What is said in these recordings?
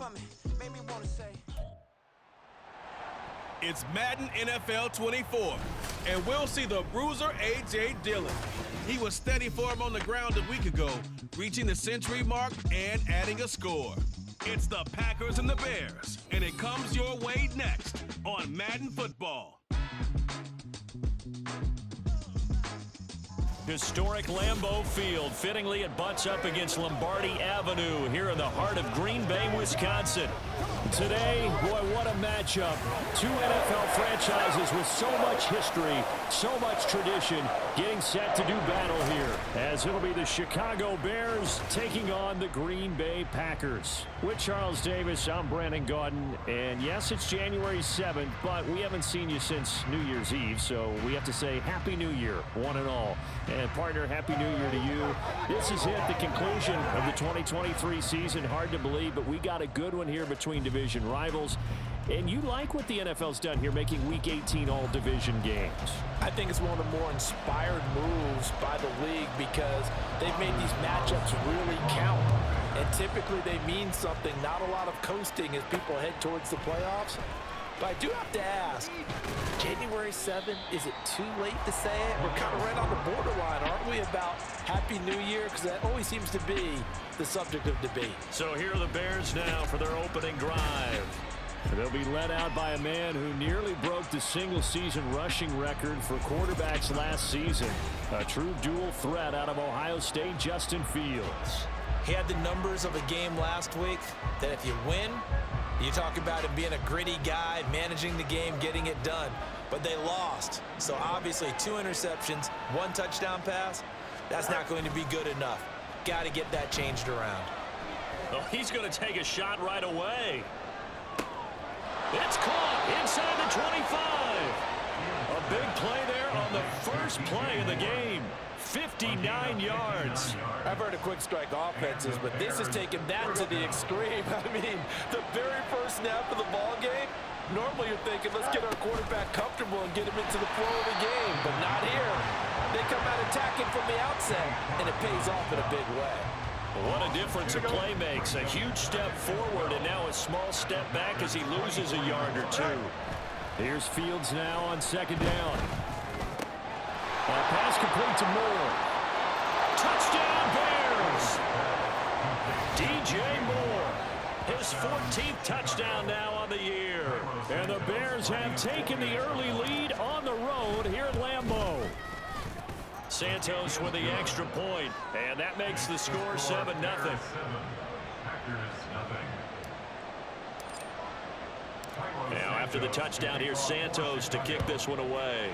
for me. Made me want to say. It's Madden NFL 24, and we'll see the bruiser A.J. Dillon. He was steady for him on the ground a week ago, reaching the century mark and adding a score. It's the Packers and the Bears, and it comes your way next on Madden Football. Historic Lambeau Field. Fittingly, it butts up against Lombardi Avenue here in the heart of Green Bay, Wisconsin. Today, boy, what a matchup. Two NFL franchises with so much history, so much tradition, getting set to do battle here, as it'll be the Chicago Bears taking on the Green Bay Packers. With Charles Davis, I'm Brandon Gaudin, and yes, it's January 7th, but we haven't seen you since New Year's Eve, so we have to say Happy New Year, one and all. And partner, Happy New Year to you. This is it, the conclusion of the 2023 season. Hard to believe, but we got a good one here between division rivals. And you like what the NFL's done here, making Week 18 all division games. I think it's one of the more inspired moves by the league because they've made these matchups really count. And typically they mean something, not a lot of coasting as people head towards the playoffs. But I do have to ask, January 7th, is it too late to say it? We're kind of right on the borderline, aren't we, about Happy New Year? Because that always seems to be the subject of debate. So here are the Bears now for their opening drive. They'll be led out by a man who nearly broke the single-season rushing record for quarterbacks last season. A true dual threat out of Ohio State, Justin Fields. He had the numbers of a game last week that if you win, you talk about him being a gritty guy, managing the game, getting it done. But they lost. So obviously 2 interceptions, 1 touchdown pass, that's not going to be good enough. Got to get that changed around. Well, he's going to take a shot right away. It's caught inside the 25. A big play there on the first play of the game. 59 yards. I've heard of quick strike offenses, but this is taking that to the extreme. I mean, the very first snap of the ball game, normally you're thinking, let's get our quarterback comfortable and get him into the flow of the game, but not here. They come out attacking from the outset, and it pays off in a big way. What a difference a play makes. A huge step forward and now a small step back as he loses a yard or two. Here's Fields now on second down. Pass complete to Moore. Touchdown Bears! DJ Moore. His 14th touchdown now on the year. And the Bears have taken the early lead on the road here at Lambeau. Santos with the extra point, and that makes the score 7-0. Now after the touchdown, here's Santos to kick this one away.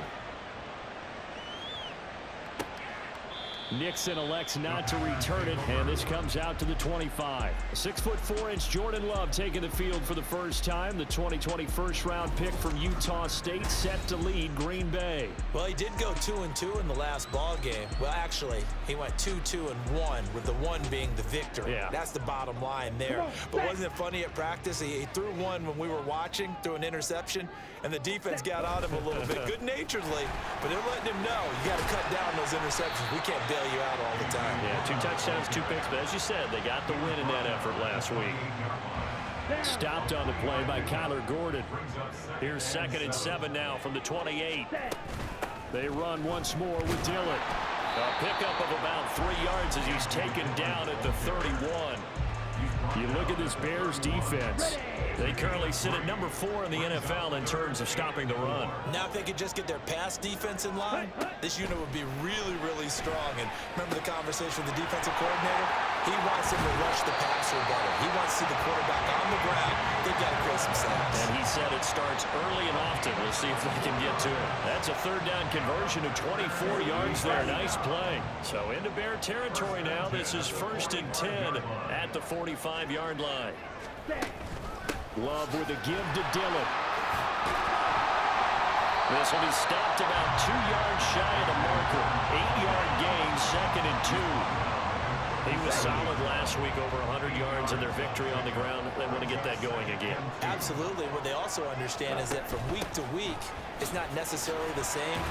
Nixon elects not to return it, and this comes out to the 25. 6'4" Jordan Love taking the field for the first time. The 2020 first-round pick from Utah State set to lead Green Bay. Well, he did go 2-2 in the last ball game. Well, actually, he went 2-2-1, with the 1 being the victory. Yeah. That's the bottom line there. But wasn't it funny at practice? He threw one when we were watching, threw an interception, and the defense got on him a little bit, good-naturedly. But they're letting him know, you got to cut down those interceptions. We can't bail you out all the time. Yeah, 2 touchdowns, 2 picks, but as you said, they got the win in that effort last week. Stopped on the play by Kyler Gordon. Here's 2nd and 7 now from the 28. They run once more with Dillon. A pickup of about 3 yards as he's taken down at the 31. You look at this Bears defense. They currently sit at number 4 in the NFL in terms of stopping the run. Now if they could just get their pass defense in line, this unit would be really, really strong. And remember the conversation with the defensive coordinator? He wants them to rush the passer better. He wants to see the quarterback on the ground. They've got to create some sacks. And he said it starts early and often. We'll see if they can get to it. That's a 3rd down conversion of 24 yards there. Nice play. So into Bear territory now. This is 1st and 10 at the 45-yard line. Love with a give to Dillon. This will be stopped about 2 yards shy of the marker. 8-yard gain, 2nd and 2. He was solid last week, over 100 yards in their victory on the ground. They want to get that going again. Absolutely. What they also understand is that from week to week, it's not necessarily the same,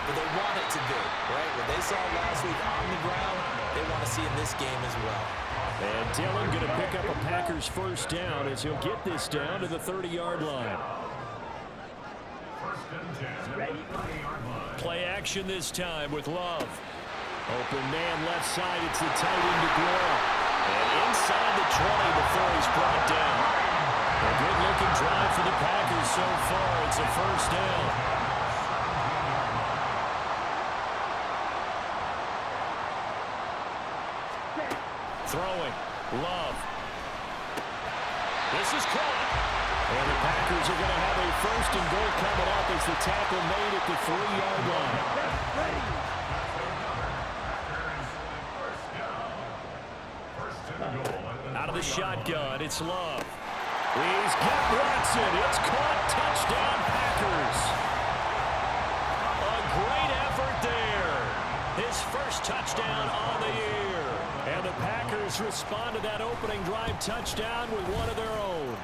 but they want it to be, right? What they saw last week on the ground, they want to see in this game as well. And Dillon going to pick up a Packers first down as he'll get this down to the 30-yard line. Play action this time with Love. Open man left side. It's the tight end DeGuara. And inside the 20 before he's brought down. A good-looking drive for the Packers so far. It's a first down. Throwing. Love. This is caught. And the Packers are going to have a first and goal coming up as the tackle made at the 3-yard line. Out of the shotgun, it's Love. He's got Watson. It's caught. Touchdown, Packers. A great effort there. His first touchdown on the year. And the Packers respond to that opening drive touchdown with one of their own.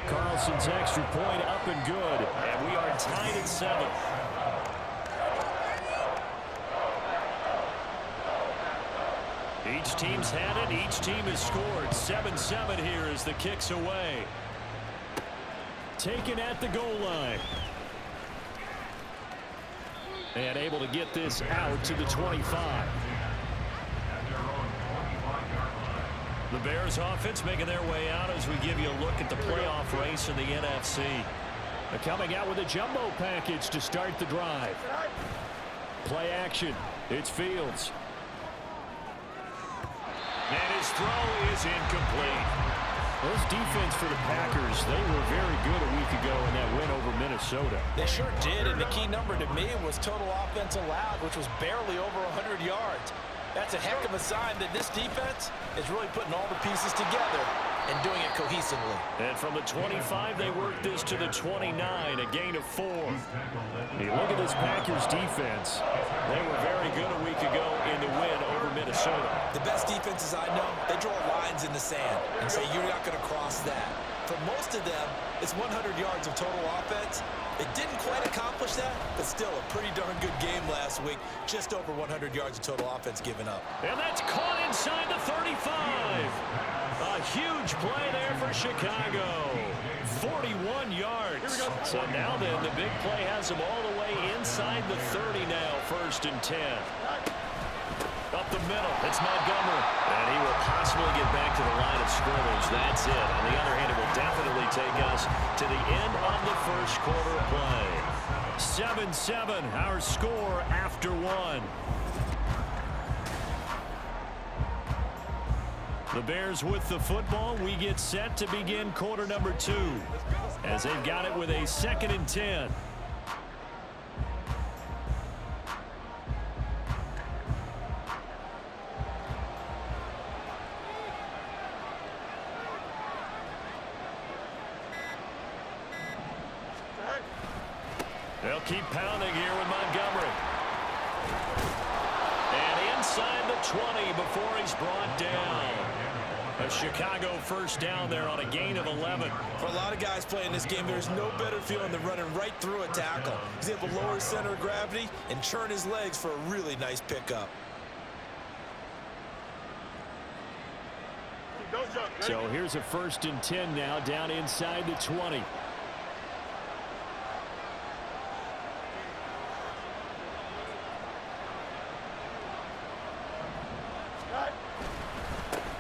Carlson's extra point up and good. And we are tied at 7. Each team's had it. Each team has scored. 7-7 here as the kick's away. Taken at the goal line. And able to get this out to the 25. The Bears offense making their way out as we give you a look at the playoff race in the NFC. They're coming out with a jumbo package to start the drive. Play action. It's Fields. And his throw is incomplete. This defense for the Packers, they were very good a week ago in that win over Minnesota. They sure did, and the key number to me was total offense allowed, which was barely over 100 yards. That's a heck of a sign that this defense is really putting all the pieces together and doing it cohesively. And from the 25, they worked this to the 29, a gain of 4. Hey, look at this Packers defense. They were very good a week ago in the win over Minnesota. The best defenses I know, they draw lines in the sand and say you're not going to cross that. For most of them, it's 100 yards of total offense. It didn't quite accomplish that, but still a pretty darn good game last week. Just over 100 yards of total offense given up. And that's caught inside the 35. A huge play there for Chicago. 41 yards. So now then, the big play has them all the way inside the 30 now. 1st and 10. Up the middle, it's Montgomery. And he will possibly get back to the line of scrimmage. That's it. On the other hand, it will definitely take us to the end of the first quarter play. 7-7, our score after 1. The Bears with the football. We get set to begin quarter number 2 as they've got it with a 2nd and 10. They'll keep pounding here with Montgomery. And inside the 20 before he's brought down. A Chicago first down there on a gain of 11. For a lot of guys playing this game, there's no better feeling than running right through a tackle. He's able to lower his center of gravity and churn his legs for a really nice pickup. So here's a 1st and 10 now down inside the 20.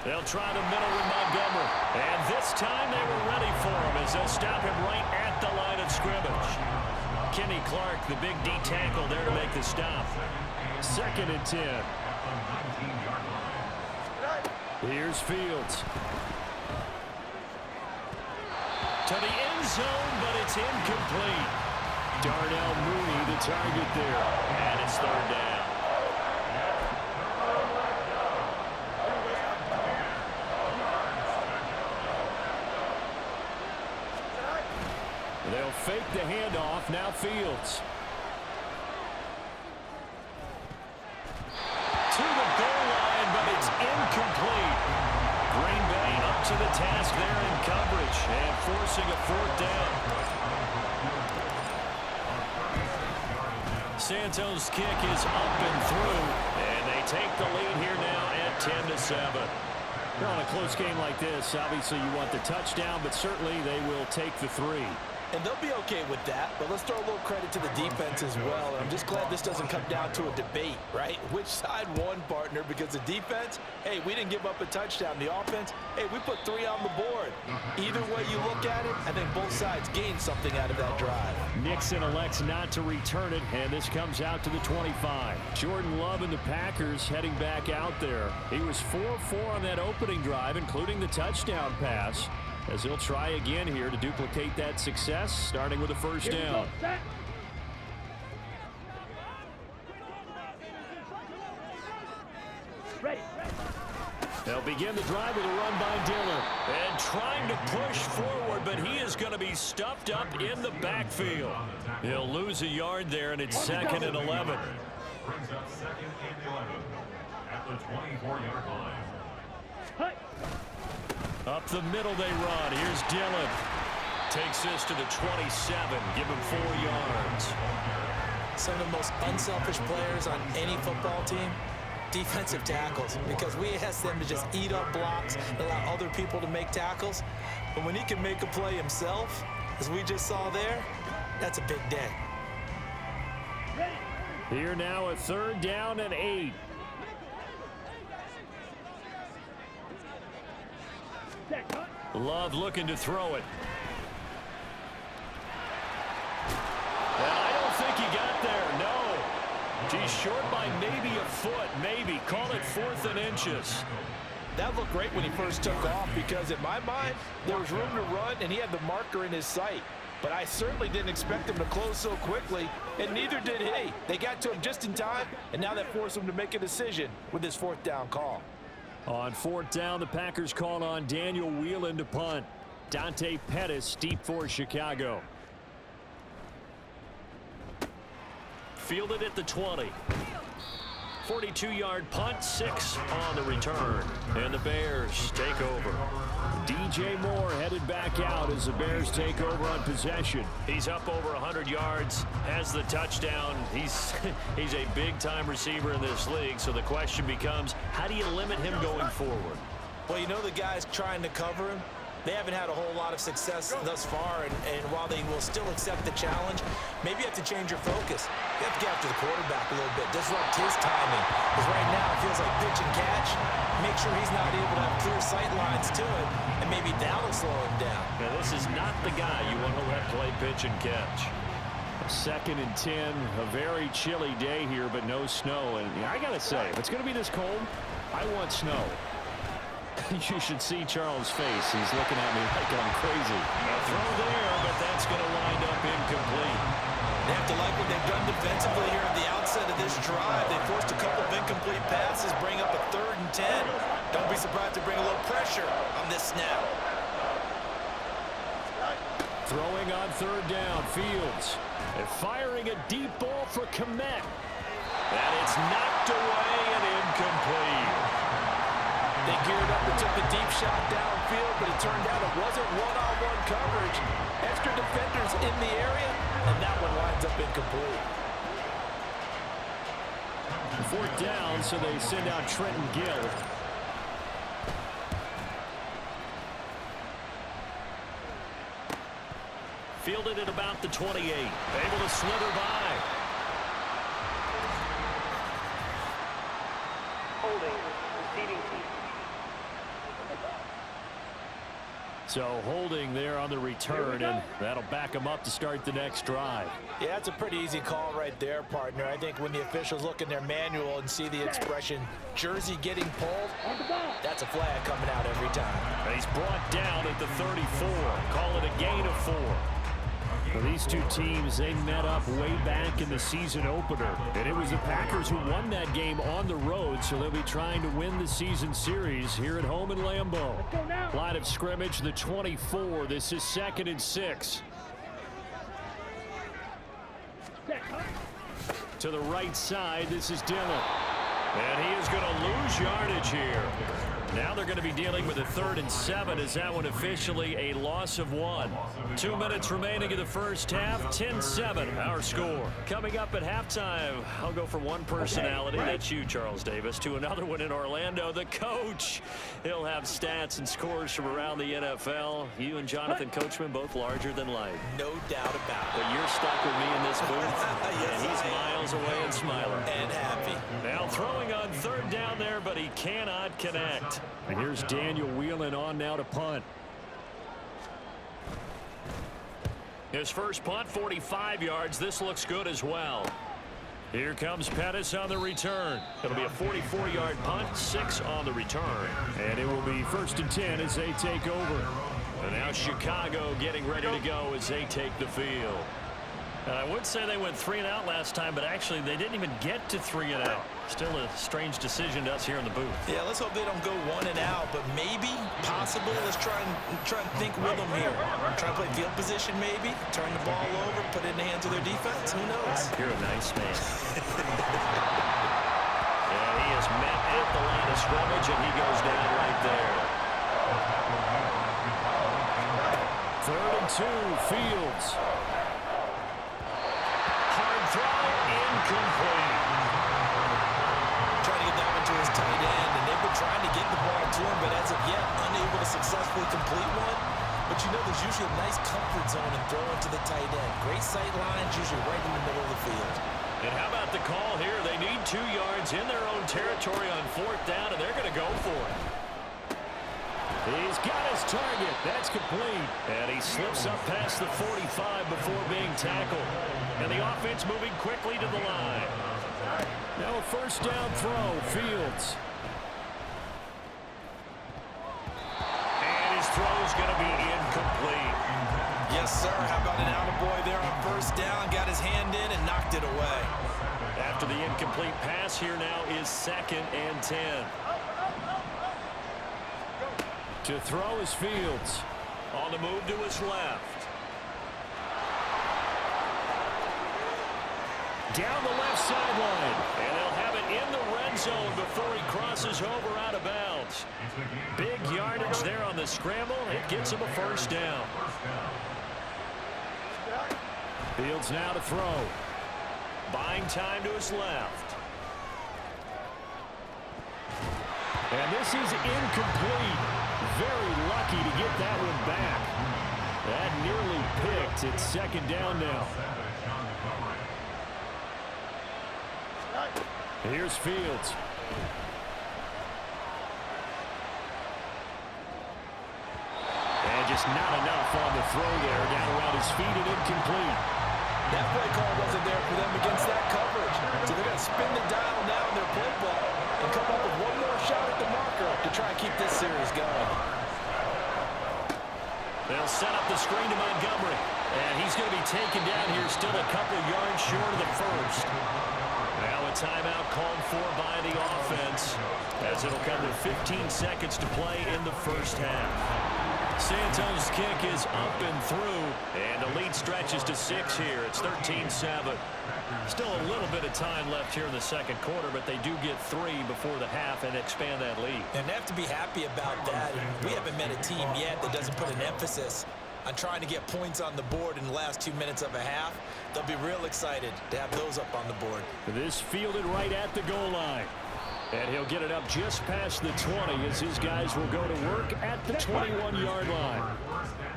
They'll try the middle with Montgomery. And this time they were ready for him as they'll stop him right at the line of scrimmage. Kenny Clark, the big D tackle there to make the stop. 2nd and 10. Here's Fields. To the end zone, but it's incomplete. Darnell Mooney the target there. And it's 3rd down. They'll fake the handoff. Now Fields. To the goal line, but it's incomplete. Green Bay up to the task there in coverage and forcing a 4th down. Santos' kick is up and through, and they take the lead here now at 10-7. Well, in a close game like this, obviously you want the touchdown, but certainly they will take the 3. And they'll be okay with that, but let's throw a little credit to the defense as well. And I'm just glad this doesn't come down to a debate, right? Which side won, partner? Because the defense, hey, we didn't give up a touchdown. The offense, hey, we put 3 on the board. Either way you look at it, I think both sides gained something out of that drive. Nixon elects not to return it, and this comes out to the 25. Jordan Love and the Packers heading back out there. He was 4-4 on that opening drive, including the touchdown pass, as he'll try again here to duplicate that success, starting with a first down. They'll begin the drive with a run by Dillon. And trying to push forward, but he is going to be stuffed up in the backfield. He'll lose a yard there, and it's 2nd and 11. Brings up 2nd and 11 at the 24-yard line. Up the middle they run. Here's Dillon. Takes this to the 27. Give him 4 yards. Some of the most unselfish players on any football team, defensive tackles, because we ask them to just eat up blocks and allow other people to make tackles. But when he can make a play himself, as we just saw there, that's a big day. Here now a 3rd down and 8. Love looking to throw it. And I don't think he got there, no. He's short by maybe a foot, maybe. Call it 4th and inches. That looked great when he first took off, because in my mind, there was room to run, and he had the marker in his sight. But I certainly didn't expect him to close so quickly, and neither did he. They got to him just in time, and now that forced him to make a decision with his 4th down call. On 4th down, the Packers call on Daniel Whelan to punt. Dante Pettis deep for Chicago. Fielded at the 20. 42-yard punt, 6 on the return. And the Bears take over. DJ Moore headed back out as the Bears take over on possession. He's up over 100 yards, has the touchdown. He's a big-time receiver in this league, so the question becomes, how do you limit him going forward? Well, you know the guys trying to cover him, they haven't had a whole lot of success thus far, and while they will still accept the challenge, maybe you have to change your focus. You have to get after the quarterback a little bit, disrupt his timing, because right now it feels like pitch and catch. Make sure he's not able to have clear sight lines to it, and maybe that'll slow him down. Now, this is not the guy you want to let play pitch and catch. 2nd and 10, a very chilly day here, but no snow. And I got to say, if it's going to be this cold, I want snow. You should see Charles' face. He's looking at me like I'm crazy. A throw there, but that's going to wind up incomplete. They have to like what they've done defensively here at the outset of this drive. They forced a couple of incomplete passes, bring up a 3rd and 10. Don't be surprised to bring a little pressure on this snap. Throwing on 3rd down, Fields. And firing a deep ball for Kmet. And it's knocked away and incomplete. They geared up and took the deep shot downfield, but it turned out it wasn't one-on-one coverage. Extra defenders in the area, and that one winds up incomplete. 4th down, so they send out Trenton Gill. Fielded at about the 28. Able to slither by. Holding, receiving team. So holding there on the return, and that'll back them up to start the next drive. Yeah, that's a pretty easy call right there, partner. I think when the officials look in their manual and see the expression jersey getting pulled, that's a flag coming out every time. And he's brought down at the 34. Call it a gain of 4. Well, these two teams, they met up way back in the season opener. And it was the Packers who won that game on the road, so they'll be trying to win the season series here at home in Lambeau. Line of scrimmage, the 24. This is 2nd and 6. To the right side, this is Dillon. And he is going to lose yardage here. Now they're going to be dealing with a 3rd and 7 as that one officially a loss of 1. 2 minutes remaining in the first half. 10-7 our score. Coming up at halftime, I'll go from one personality, that's you, Charles Davis, to another one in Orlando, the coach. He'll have stats and scores from around the NFL. You and Jonathan Coachman both larger than life. No doubt about it. But you're stuck with me in this booth, Yes, and he's miles away and smiling. And happy. Now throwing on 3rd down there, but he cannot connect. And here's Daniel wheeling on now to punt. His first punt, 45 yards. This looks good as well. Here comes Pettis on the return. It'll be a 44-yard punt, 6 on the return. And it will be 1st and 10 as they take over. And now Chicago getting ready to go as they take the field. I would say they went 3 and out last time, but actually they didn't even get to 3 and out. Still a strange decision to us here in the booth. Yeah, let's hope they don't go 1 and out, but maybe, possible. Let's try and think with them here. Try to play field position maybe, turn the ball over, put it in the hands of their defense. Who knows? You're a nice man. Yeah, he is met at the line of scrimmage, and he goes down right there. 3rd and 2, Fields. Throw incomplete. Trying to get that one to his tight end, and they've been trying to get the ball to him, but as of yet, unable to successfully complete one. But you know there's usually a nice comfort zone in throwing to the tight end. Great sight lines, usually right in the middle of the field. And how about the call here? They need 2 yards in their own territory on 4th down, and they're going to go for it. He's got his target. That's complete. And he slips up past the 45 before being tackled. And the offense moving quickly to the line. Now a 1st down throw, Fields. And his throw's going to be incomplete. Yes, sir. How about an attaboy there on 1st down? Got his hand in and knocked it away. After the incomplete pass, here now is 2nd and 10. To throw is Fields. On the move to his left. Down the left sideline. And they'll have it in the red zone before he crosses over out of bounds. Big yardage there on the scramble. It gets him a 1st down. Fields now to throw. Buying time to his left. And this is incomplete. Very lucky to get that one back. That nearly picked. It's 2nd down now. Here's Fields. And just not enough on the throw there. Down around his feet and incomplete. That play call wasn't there for them against that coverage. So they're going to spin the dial now in their playbook and come up with one more shot at the marker to try and keep this series going. They'll set up the screen to Montgomery. And he's going to be taken down here, still a couple yards short of the 1st. Now a timeout called for by the offense, as it'll come with 15 seconds to play in the 1st half. Santos' kick is up and through, and the lead stretches to 6 here. It's 13-7. Still a little bit of time left here in the 2nd quarter, but they do get 3 before the half and expand that lead. And they have to be happy about that. We haven't met a team yet that doesn't put an emphasis on trying to get points on the board in the last 2 minutes of a half. They'll be real excited to have those up on the board. This fielded right at the goal line. And he'll get it up just past the 20 as his guys will go to work at the 21-yard line.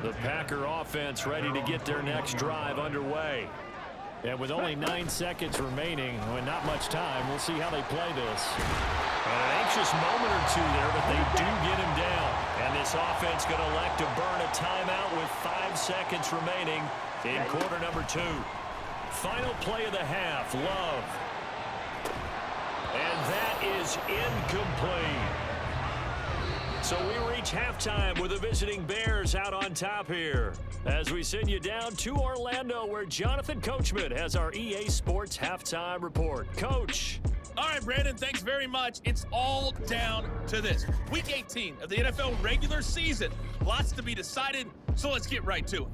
The Packer offense ready to get their next drive underway. And with only 9 seconds remaining, and not much time, we'll see how they play this. An anxious moment or two there, but they do get him down. And this offense going to elect to burn a timeout with 5 seconds remaining in quarter number 2. Final play of the half, Love. And that is incomplete. So we reach halftime with the visiting Bears out on top here, as we send you down to Orlando, where Jonathan Coachman has our EA Sports halftime report. Coach. All right, Brandon, thanks very much. It's all down to this. Week 18 of the NFL regular season. Lots to be decided, so let's get right to it.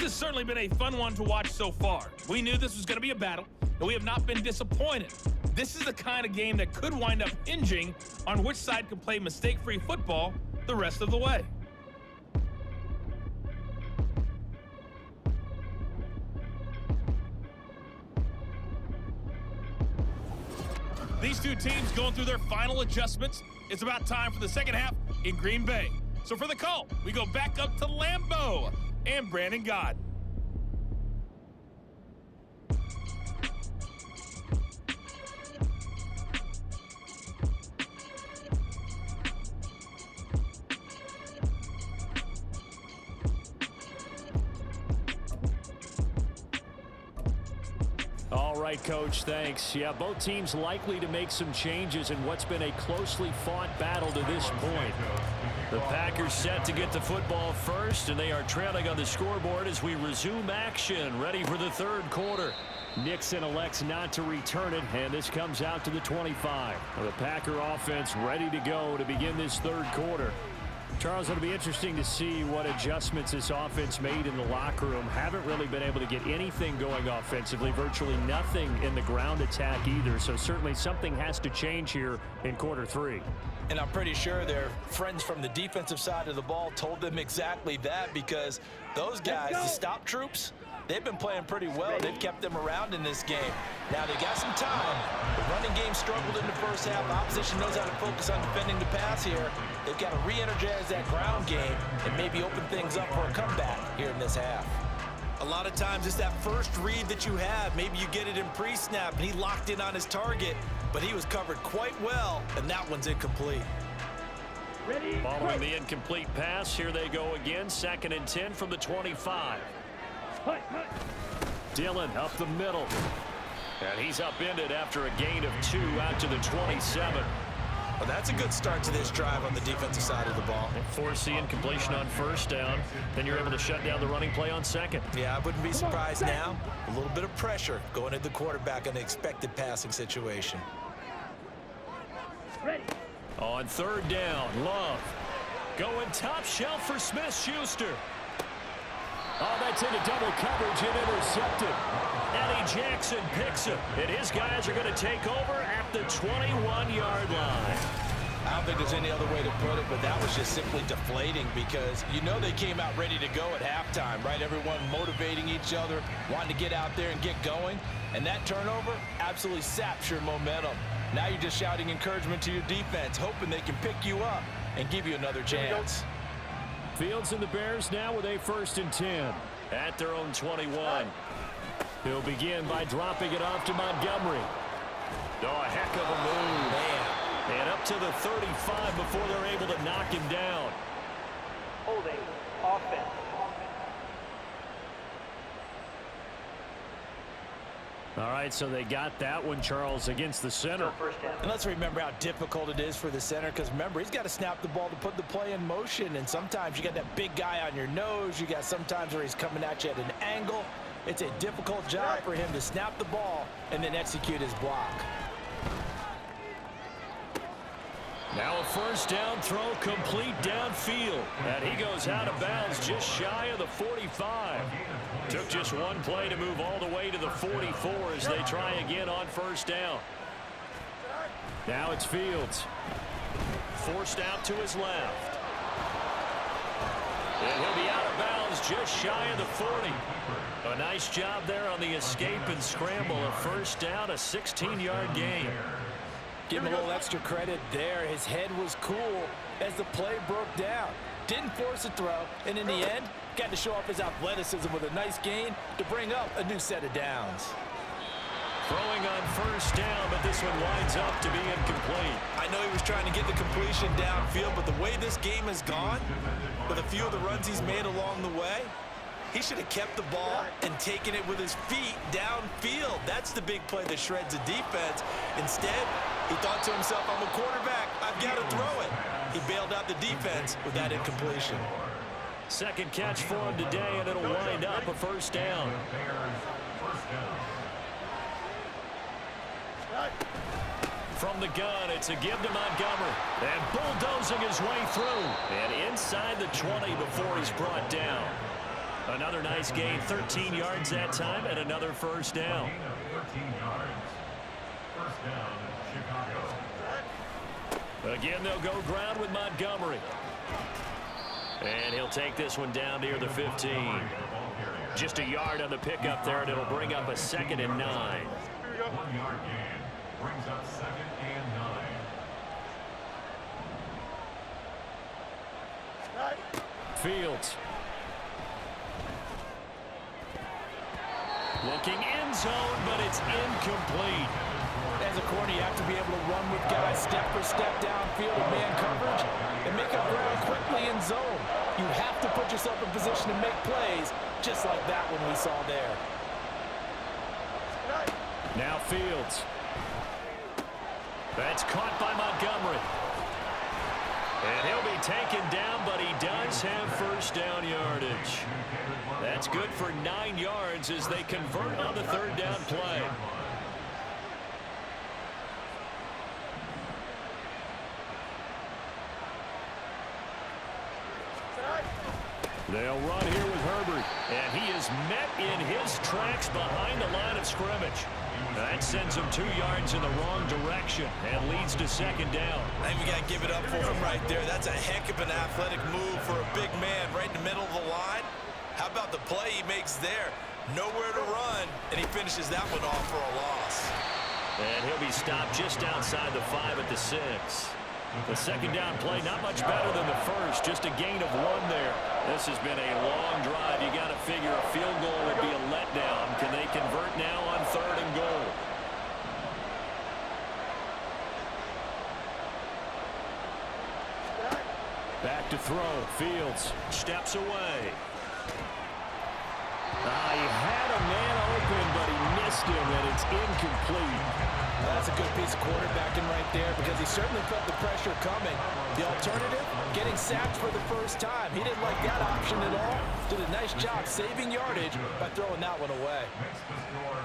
has certainly been a fun one to watch so far. We knew this was going to be a battle, and we have not been disappointed. This is the kind of game that could wind up hinging on which side can play mistake-free football the rest of the way. These two teams going through their final adjustments. It's about time for the second half in Green Bay. So for the call, we go back up to Lambeau and Brandon God. All right, Coach, thanks. Yeah, both teams likely to make some changes in what's been a closely fought battle to this point. The Packers set to get the football first, and they are trailing on the scoreboard as we resume action, ready for the third quarter. Nixon elects not to return it, and this comes out to the 25. The Packer offense ready to go to begin this third quarter. Charles, it'll be interesting to see what adjustments this offense made in the locker room. Haven't really been able to get anything going offensively, virtually nothing in the ground attack either. So certainly something has to change here in quarter three. And I'm pretty sure their friends from the defensive side of the ball told them exactly that, because those guys, the stop troops, they've been playing pretty well. They've kept them around in this game. Now they got some time. The running game struggled in the first half. Opposition knows how to focus on defending the pass here. They've got to re-energize that ground game and maybe open things up for a comeback here in this half. A lot of times it's that first read that you have. Maybe you get it in pre-snap and he locked in on his target, but he was covered quite well, and that one's incomplete. Following the incomplete pass, here they go again. 2nd and 10 from the 25. Dillon up the middle. And he's upended after a gain of 2 out to the 27. Well, that's a good start to this drive on the defensive side of the ball. Force the incompletion on first down. Then you're able to shut down the running play on second. Yeah, I wouldn't be surprised now. A little bit of pressure going at the quarterback in the expected passing situation. On third down, Love. Going top shelf for Smith-Schuster. Oh, that's into double coverage and intercepted. Eddie Jackson picks it, and his guys are going to take over at the 21-yard line. I don't think there's any other way to put it, but that was just simply deflating, because you know they came out ready to go at halftime, right? Everyone motivating each other, wanting to get out there and get going. And that turnover absolutely saps your momentum. Now you're just shouting encouragement to your defense, hoping they can pick you up and give you another chance. Fields and the Bears now with a 1st and 10 at their own 21. He'll begin by dropping it off to Montgomery. Oh, a heck of a move. Man. And up to the 35 before they're able to knock him down. Holding offense. All right, so they got that one, Charles, against the center. And let's remember how difficult it is for the center, because remember, he's got to snap the ball to put the play in motion, and sometimes you got that big guy on your nose. You got sometimes where he's coming at you at an angle. It's a difficult job for him to snap the ball and then execute his block. Now a first down throw complete downfield. And he goes out of bounds just shy of the 45. Took just one play to move all the way to the 44 as they try again on first down. Now it's Fields. Forced out to his left. And he'll be out of bounds just shy of the 40. A nice job there on the escape and scramble. A first down, a 16-yard gain. Give him a little extra credit there. His head was cool as the play broke down. Didn't force a throw, and in the end, got to show off his athleticism with a nice gain to bring up a new set of downs. Throwing on first down, but this one winds up to be incomplete. I know he was trying to get the completion downfield, but the way this game has gone, with a few of the runs he's made along the way, he should have kept the ball and taken it with his feet downfield. That's the big play that shreds the defense. Instead, he thought to himself, I'm a quarterback, I've got to throw it. He bailed out the defense with that incompletion. Second catch for him today, and it'll wind up a first down. From the gun, it's a give to Montgomery. And bulldozing his way through. And inside the 20 before he's brought down. A Another nice gain, 13 yards that time, and another first down. Gain of 13 yards. First down, Chicago. Again, they'll go ground with Montgomery. And he'll take this one down near the 15. Just a yard on the pickup there, and it'll bring up a 2nd and 9. 1 yard gain brings up 2nd and 9. Fields. Looking end zone, but it's incomplete. As a corner, you have to be able to run with guys step for step downfield in man coverage and make up ground quickly in zone. You have to put yourself in position to make plays, just like that one we saw there. Now Fields. That's caught by Montgomery. And he'll be taken down, but he does have first down yardage. That's good for 9 yards as they convert on the 3rd down play. They'll run here with Herbert, and he is met in his tracks behind the line of scrimmage. That sends him 2 yards in the wrong direction and leads to 2nd down. I think we got to give it up for him right there. That's a heck of an athletic move for a big man right in the middle of the line. How about the play he makes there? Nowhere to run, and he finishes that one off for a loss. And he'll be stopped just outside the 5 at the 6. The 2nd down play, not much better than the first, just a gain of 1 there. This has been a long drive. You got to figure a field goal would be a letdown. Can they convert now on 3rd and goal? Back to throw. Fields steps away. He had a man open, but he missed him, and it's incomplete. That's a good piece of quarterbacking right there because he certainly felt the pressure coming. The alternative, getting sacked for the first time. He didn't like that option at all. Did a nice job saving yardage by throwing that one away.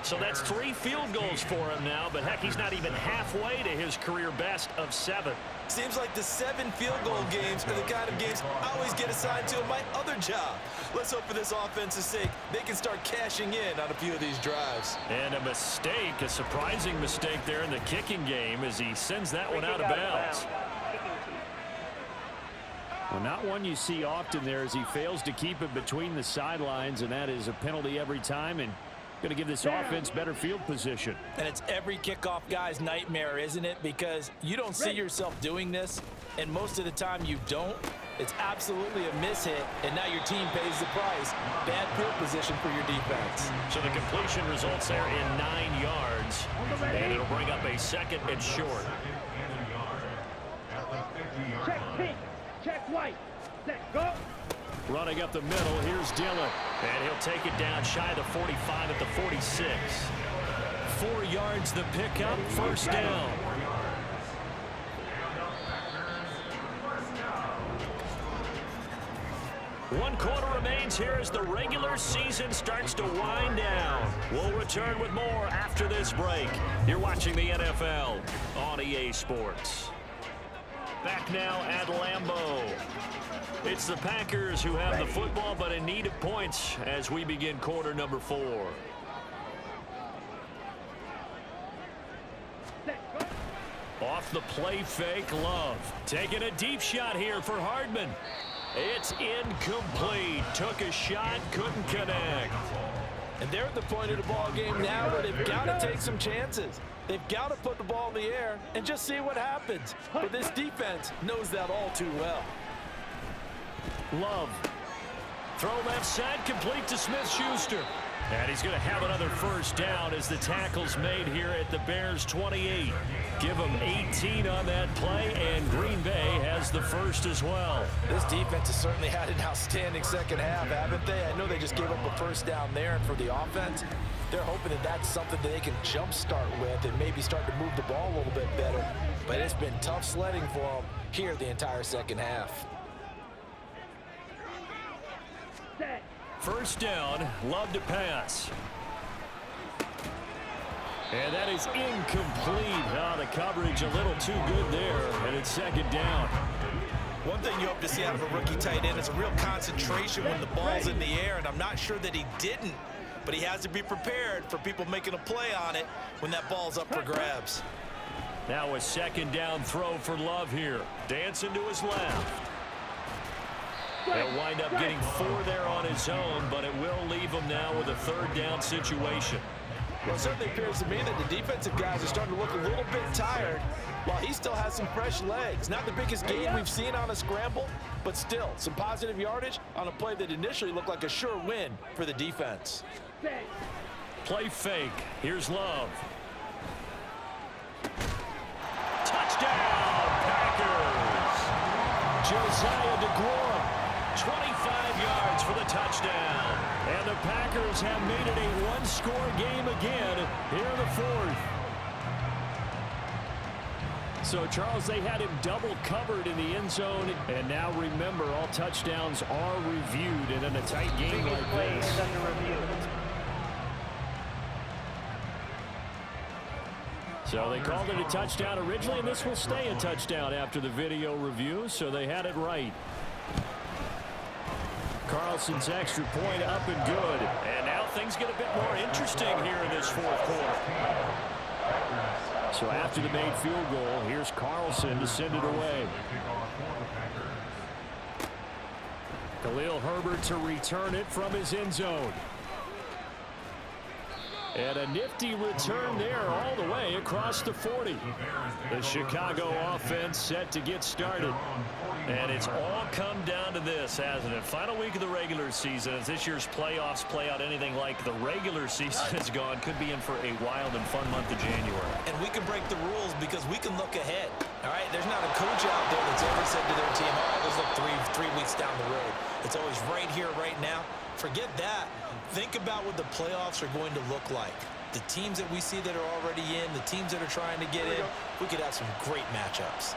So that's 3 field goals for him now, but heck, he's not even halfway to his career best of 7. Seems like the 7 field goal games are the kind of games I always get assigned to in my other job. Let's hope for this offense's sake they can start cashing in on a few of these drives. And a mistake, a surprising mistake there in the kicking game as he sends that one out of bounds. Well, not one you see often there as he fails to keep it between the sidelines, and that is a penalty every time and going to give this offense better field position. And it's every kickoff guy's nightmare, isn't it? Because you don't see yourself doing this, and most of the time you don't. It's absolutely a mishit, and now your team pays the price. Bad field position for your defense. So the completion results there in 9 yards, and it'll bring up a 2nd and short. Check pink. Check white. Set. Go. Running up the middle, here's Dillon. And he'll take it down shy of the 45 at the 46. 4 yards the pickup, first down. One quarter remains here as the regular season starts to wind down. We'll return with more after this break. You're watching the NFL on EA Sports. Back now at Lambeau. It's the Packers who have the football, but in need of points as we begin quarter number 4. Off the play fake, Love. Taking a deep shot here for Hardman. It's incomplete. Took a shot, couldn't connect. And they're at the point of the ball game now where they've got to take some chances. They've got to put the ball in the air and just see what happens. But this defense knows that all too well. Love. Throw left side, complete to Smith-Schuster. And he's going to have another first down as the tackle's made here at the Bears 28. Give them 18 on that play, and Green Bay has the first as well. This defense has certainly had an outstanding second half, haven't they? I know they just gave up a first down there, and for the offense, they're hoping that that's something that they can jumpstart with and maybe start to move the ball a little bit better. But it's been tough sledding for them here the entire second half. First down, Love to pass. And that is incomplete. The coverage a little too good there, and it's second down. One thing you hope to see out of a rookie tight end is a real concentration when the ball's in the air, and I'm not sure that he didn't, but he has to be prepared for people making a play on it when that ball's up for grabs. Now a second down throw for Love here. Dancing to his left. He'll wind up getting 4 there on his own, but it will leave him now with a third down situation. Well, it certainly appears to me that the defensive guys are starting to look a little bit tired while he still has some fresh legs. Not the biggest gain we've seen on a scramble, but still some positive yardage on a play that initially looked like a sure win for the defense. Play fake. Here's Love. Touchdown, Packers! Josiah DeGuara, 25 yards for the touchdown. And the Packers have made it a one-score game again here in the fourth. So, Charles, they had him double covered in the end zone. And now remember, all touchdowns are reviewed. And in a tight game like this, so they called it a touchdown originally, and this will stay a touchdown after the video review, so they had it right. Carlson's extra point up and good. And now things get a bit more interesting here in this fourth quarter. So after the made field goal, here's Carlson to send it away. Khalil Herbert to return it from his end zone. And a nifty return there all the way across the 40. The Chicago offense set to get started. And it's all come down to this, hasn't it? Final week of the regular season. As this year's playoffs play out anything like the regular season has gone, could be in for a wild and fun month of January. And we can break the rules because we can look ahead. All right, there's not a coach out there that's ever said to their team, oh, let's look three weeks down the road. It's always right here, right now. Forget that. Think about what the playoffs are going to look like. The teams that we see that are already in, the teams that are trying to get in, we could have some great matchups.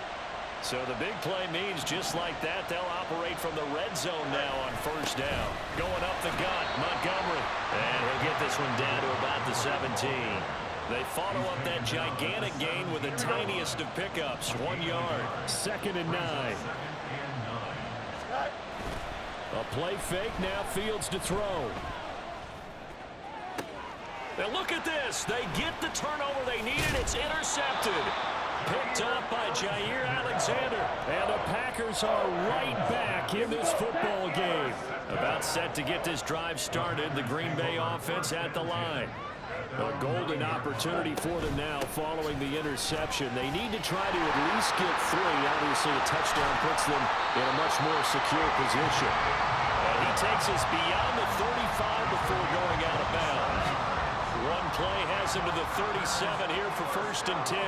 So the big play means just like that, they'll operate from the red zone now on first down. Going up the gut, Montgomery. And he'll get this one down to about the 17. They follow up that gigantic gain with the tiniest of pickups, 1 yard. 2nd and 9. A play fake, now Fields to throw. Now look at this. They get the turnover they needed. It's intercepted. Picked up by Jair Alexander. And the Packers are right back in this football game. About set to get this drive started. The Green Bay offense at the line. A golden opportunity for them now following the interception. They need to try to at least get 3. Obviously, a touchdown puts them in a much more secure position. And he takes us beyond the 35 before going out of bounds. One play has him to the 37 here for 1st and 10.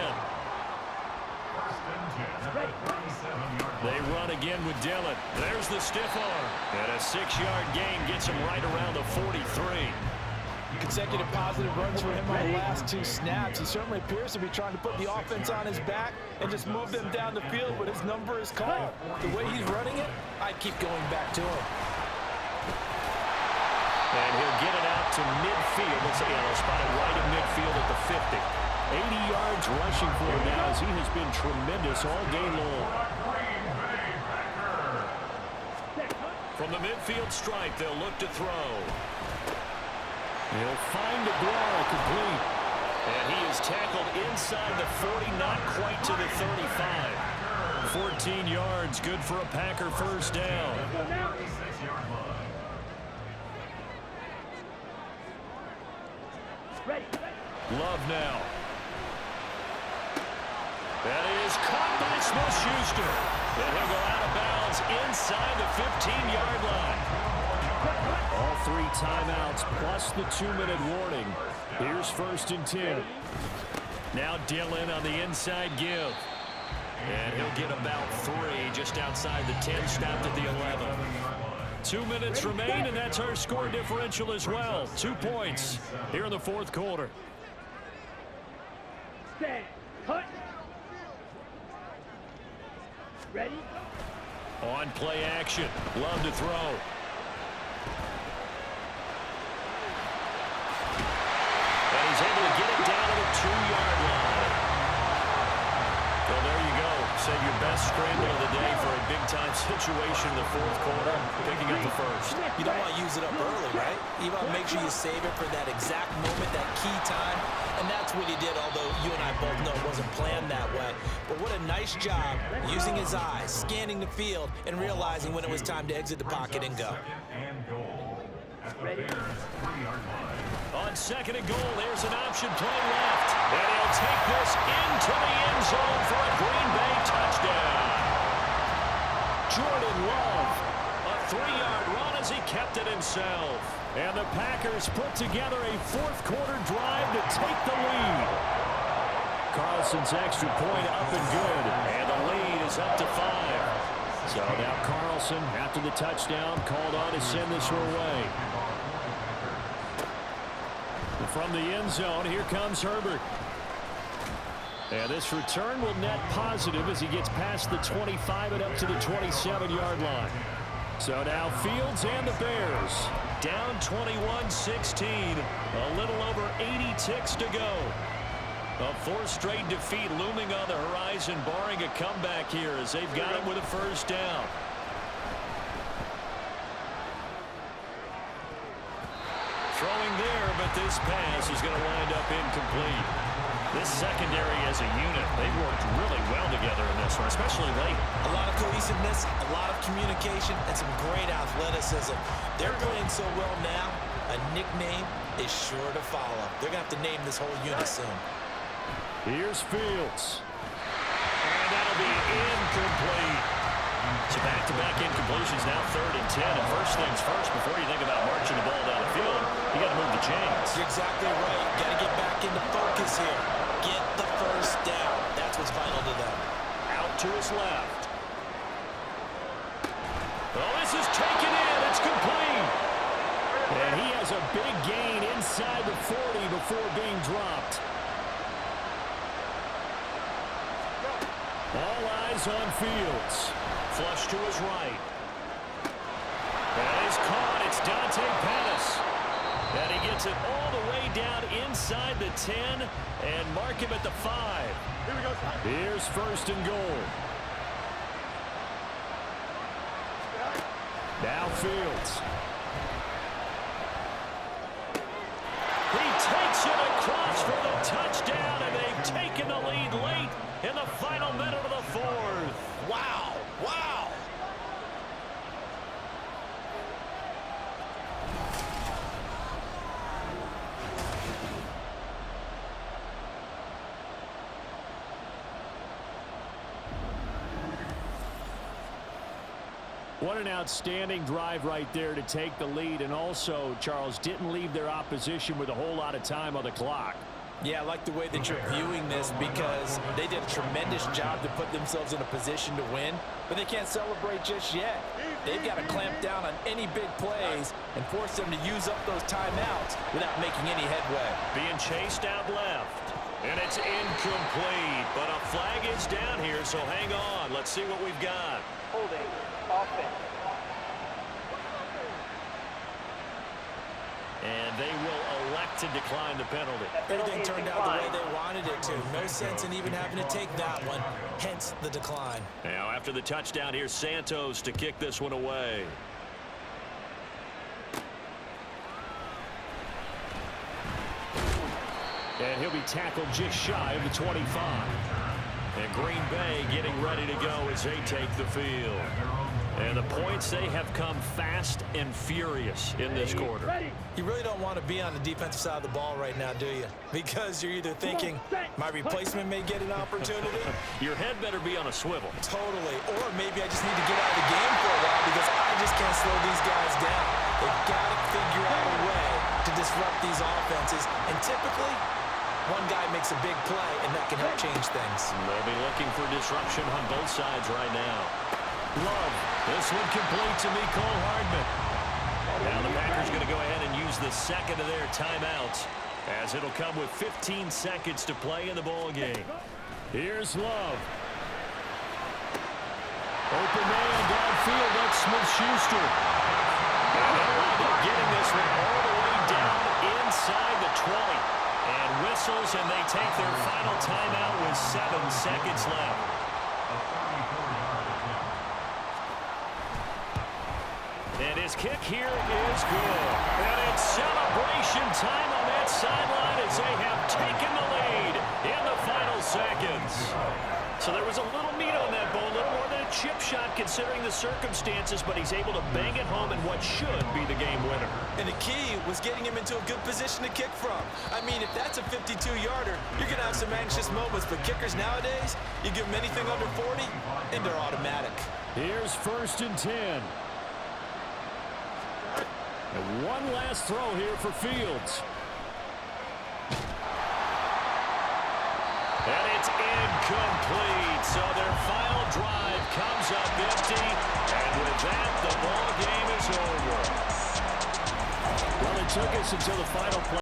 They run again with Dillon. There's the stiff arm. And a 6-yard gain gets him right around the 43. Consecutive positive runs for him on the last 2 snaps. He certainly appears to be trying to put the offense on his back and just move them down the field, but his number is called. The way he's running it, I'd keep going back to him. And he'll get it out to midfield. Let's see, he'll spot it right at midfield at the 50. 80 yards rushing for him now as he has been tremendous all day long. From the midfield stripe, they'll look to throw. He'll find DeGuara complete. And he is tackled inside the 40, not quite to the 35. 14 yards, good for a Packer first down. Love now. That is caught by Smith-Schuster. And he'll go out of bounds inside the 15-yard line. All 3 timeouts plus the 2-minute warning. Here's 1st and 10. Now Dillon on the inside give. And he'll get about 3 just outside the 10, stopped at the 11. 2 minutes remain, and that's our score differential as well. 2 points here in the fourth quarter. Stand. Cut. Ready? On play action. Love to throw. And he's able to get it down to the 2-yard line. Well, there you go. Save your best last scramble of the day for a big-time situation in the fourth quarter, picking up the first. You don't want to use it up early, right? You want to make sure you save it for that exact moment, that key time, and that's what he did, although you and I both know it wasn't planned that way. But what a nice job using his eyes, scanning the field, and realizing when it was time to exit the pocket and go. And goal at the Bears' 3-yard line. On second and goal, there's an option play left. And he'll take this into the end zone for a Green Bay touchdown. Jordan Love, a 3-yard run as he kept it himself. And the Packers put together a fourth-quarter drive to take the lead. Carlson's extra point up and good. And the lead is up to 5. So now Carlson, after the touchdown, called on to send this her way. From the end zone, here comes Herbert. And this return will net positive as he gets past the 25 and up to the 27-yard line. So now Fields and the Bears down 21-16. A little over 80 ticks to go. A fourth straight defeat looming on the horizon, barring a comeback here as they've got it with a first down. Throwing there, but this pass is going to wind up incomplete. This secondary as a unit, they've worked really well together in this one, especially late. A lot of cohesiveness, a lot of communication, and some great athleticism. They're playing so well now, a nickname is sure to follow. They're going to have to name this whole unit soon. Here's Fields. And that'll be incomplete. So back-to-back incompletions, now 3rd and 10. And first things first, before you think about marching the ball down the field, you got to move the chains. You're exactly right. Got to get back into focus here. Get the first down. That's what's vital to them. Out to his left. Oh, this is taken in. It's complete. And he has a big gain inside the 40 before being dropped. All eyes on Fields. Flush to his right. That is caught. It's Dante Pettis. And he gets it all the way down inside the 10 and mark him at the 5. Here we go. Here's first and goal. Now Fields. He takes it across for the touchdown, and they've taken the lead late in the final minute of the fourth. Wow. Wow. What an outstanding drive right there to take the lead, and also, Charles, didn't leave their opposition with a whole lot of time on the clock. Yeah, I like the way that you're viewing this because they did a tremendous job to put themselves in a position to win, but they can't celebrate just yet. They've got to clamp down on any big plays and force them to use up those timeouts without making any headway. Being chased out left, and it's incomplete, but a flag is down here, so hang on. Let's see what we've got. Holding. Offense. And they will elect to decline the penalty. Everything turned out the way they wanted it to. No sense in even having to take that one, hence the decline. Now after the touchdown, here's Santos to kick this one away. And he'll be tackled just shy of the 25. And Green Bay getting ready to go as they take the field. And the points, they have come fast and furious in this quarter. You really don't want to be on the defensive side of the ball right now, do you? Because you're either thinking, my replacement may get an opportunity. Your head better be on a swivel. Totally. Or maybe I just need to get out of the game for a while because I just can't slow these guys down. They've got to figure out a way to disrupt these offenses. And typically, one guy makes a big play, and that can help change things. They'll be looking for disruption on both sides right now. Love. This one complete to Mecole Hardman. Now the Packers going to go ahead and use the second of their timeouts as it'll come with 15 seconds to play in the ball game. Here's Love. Open man downfield. That's Smith-Schuster. And they'll wind up getting this one all the way down inside the 20. And whistles, and they take their final timeout with 7 seconds left. his kick here is good. And it's celebration time on that sideline as they have taken the lead in the final seconds. So there was a little meat on that bone, a little more than a chip shot considering the circumstances, but he's able to bang it home in what should be the game winner. And the key was getting him into a good position to kick from. I mean, if that's a 52-yarder, you're going to have some anxious moments, but kickers nowadays, you give them anything under 40, and they're automatic. Here's 1st and 10. And one last throw here for Fields. And it's incomplete. So their final drive comes up empty. And with that, the ball game is over. Well, it took us until the final play.